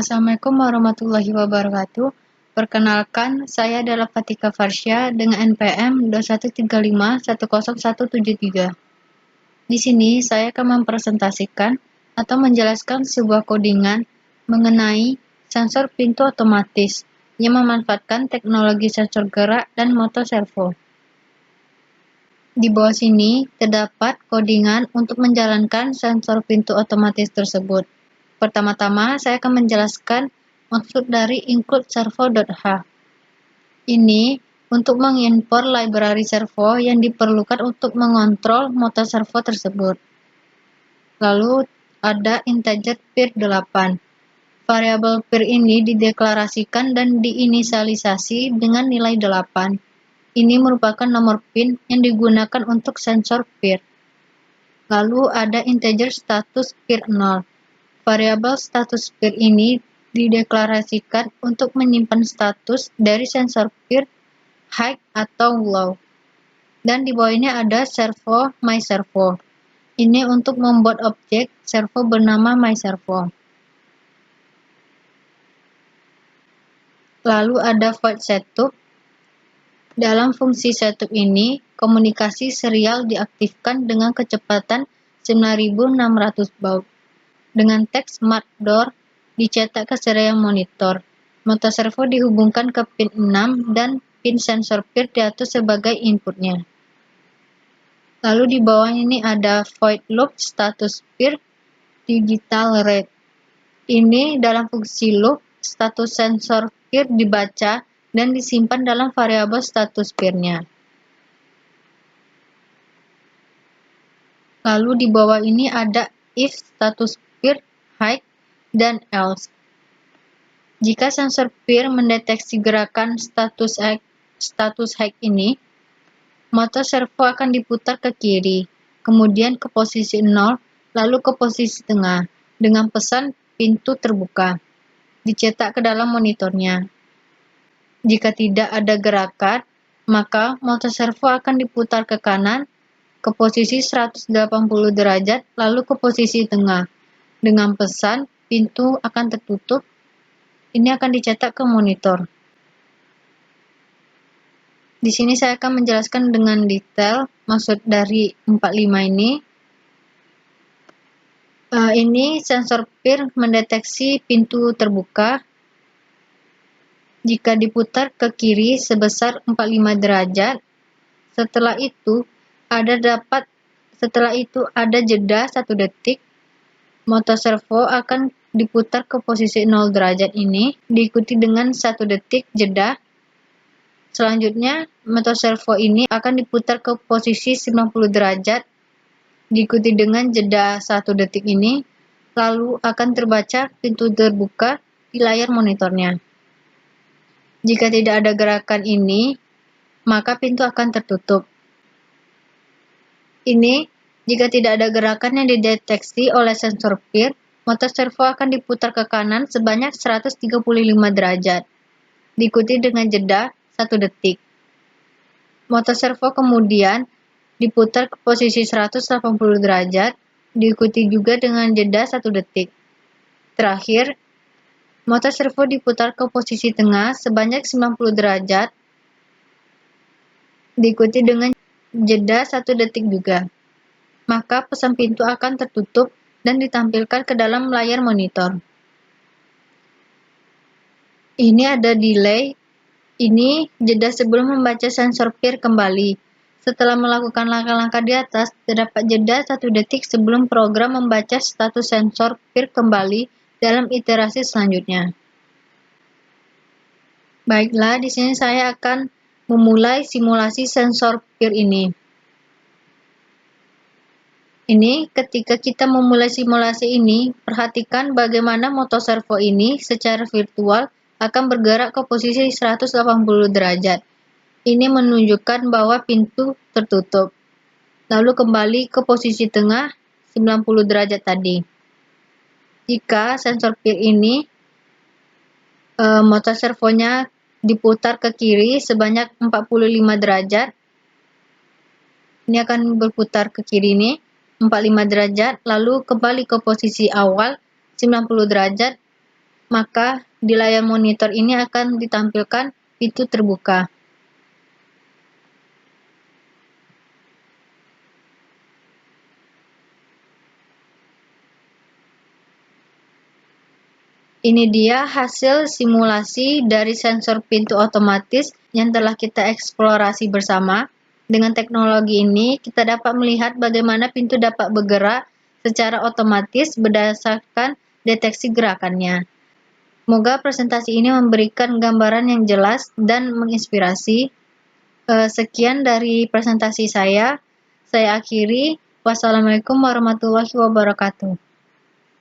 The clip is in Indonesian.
Assalamualaikum warahmatullahi wabarakatuh. Perkenalkan, saya adalah Fatika Farsya dengan NPM 2135107173. Di sini saya akan mempresentasikan atau menjelaskan sebuah codingan mengenai sensor pintu otomatis yang memanfaatkan teknologi sensor gerak dan motor servo. Di bawah sini terdapat codingan untuk menjalankan sensor pintu otomatis tersebut. Pertama-tama, saya akan menjelaskan maksud dari include servo.h. Ini untuk mengimpor library servo yang diperlukan untuk mengontrol motor servo tersebut. Lalu ada integer pir 8. Variabel pir ini dideklarasikan dan diinisialisasi dengan nilai 8. Ini merupakan nomor pin yang digunakan untuk sensor pir. Lalu ada integer status pir 0. Variabel status pir ini dideklarasikan untuk menyimpan status dari sensor pir high atau low. Dan di bawah ini ada servo myServo. Ini untuk membuat objek servo bernama myServo. Lalu ada void setup. Dalam fungsi setup ini, komunikasi serial diaktifkan dengan kecepatan 9600 baud. Dengan teks smart door dicetak ke serial monitor. Motor servo dihubungkan ke pin 6 dan pin sensor pir diatur sebagai inputnya. Lalu di bawah ini ada void loop status pir digital read. Ini dalam fungsi loop, status sensor pir dibaca dan disimpan dalam variabel status pirnya. Lalu di bawah ini ada if status pir high dan else. Jika sensor pir mendeteksi gerakan status high ini, motor servo akan diputar ke kiri, kemudian ke posisi 0, lalu ke posisi tengah, dengan pesan pintu terbuka, dicetak ke dalam monitornya. Jika tidak ada gerakan, maka motor servo akan diputar ke kanan, ke posisi 180 derajat, lalu ke posisi tengah, dengan pesan pintu akan tertutup. Ini akan dicetak ke monitor. Di sini saya akan menjelaskan dengan detail maksud dari 45 ini. Ini sensor pir mendeteksi pintu terbuka. Jika diputar ke kiri sebesar 45 derajat, setelah itu ada jeda 1 detik. Motor servo akan diputar ke posisi 0 derajat ini, diikuti dengan 1 detik jeda. Selanjutnya, motor servo ini akan diputar ke posisi 90 derajat, diikuti dengan jeda 1 detik ini, lalu akan terbaca pintu terbuka di layar monitornya. Jika tidak ada gerakan ini, maka pintu akan tertutup. Ini, jika tidak ada gerakan yang dideteksi oleh sensor pir, motor servo akan diputar ke kanan sebanyak 135 derajat, diikuti dengan jeda 1 detik. Motor servo kemudian diputar ke posisi 180 derajat, diikuti juga dengan jeda 1 detik. Terakhir, motor servo diputar ke posisi tengah sebanyak 90 derajat, diikuti dengan jeda 1 detik juga. Maka pesan pintu akan tertutup dan ditampilkan ke dalam layar monitor. Ini ada delay. Ini jeda sebelum membaca sensor pir kembali. Setelah melakukan langkah-langkah di atas, terdapat jeda 1 detik sebelum program membaca status sensor pir kembali dalam iterasi selanjutnya. Baiklah, di sini saya akan memulai simulasi sensor pir ini. Ini ketika kita memulai simulasi ini, perhatikan bagaimana motor servo ini secara virtual akan bergerak ke posisi 180 derajat. Ini menunjukkan bahwa pintu tertutup. Lalu kembali ke posisi tengah 90 derajat tadi. Jika sensor pir ini motor servonya diputar ke kiri sebanyak 45 derajat. Ini akan berputar ke kiri ini 45 derajat, lalu kembali ke posisi awal 90 derajat, maka di layar monitor ini akan ditampilkan pintu terbuka. Ini dia hasil simulasi dari sensor pintu otomatis yang telah kita eksplorasi bersama. Dengan teknologi ini, kita dapat melihat bagaimana pintu dapat bergerak secara otomatis berdasarkan deteksi gerakannya. Semoga presentasi ini memberikan gambaran yang jelas dan menginspirasi. Sekian dari presentasi saya. Saya akhiri. Wassalamualaikum warahmatullahi wabarakatuh.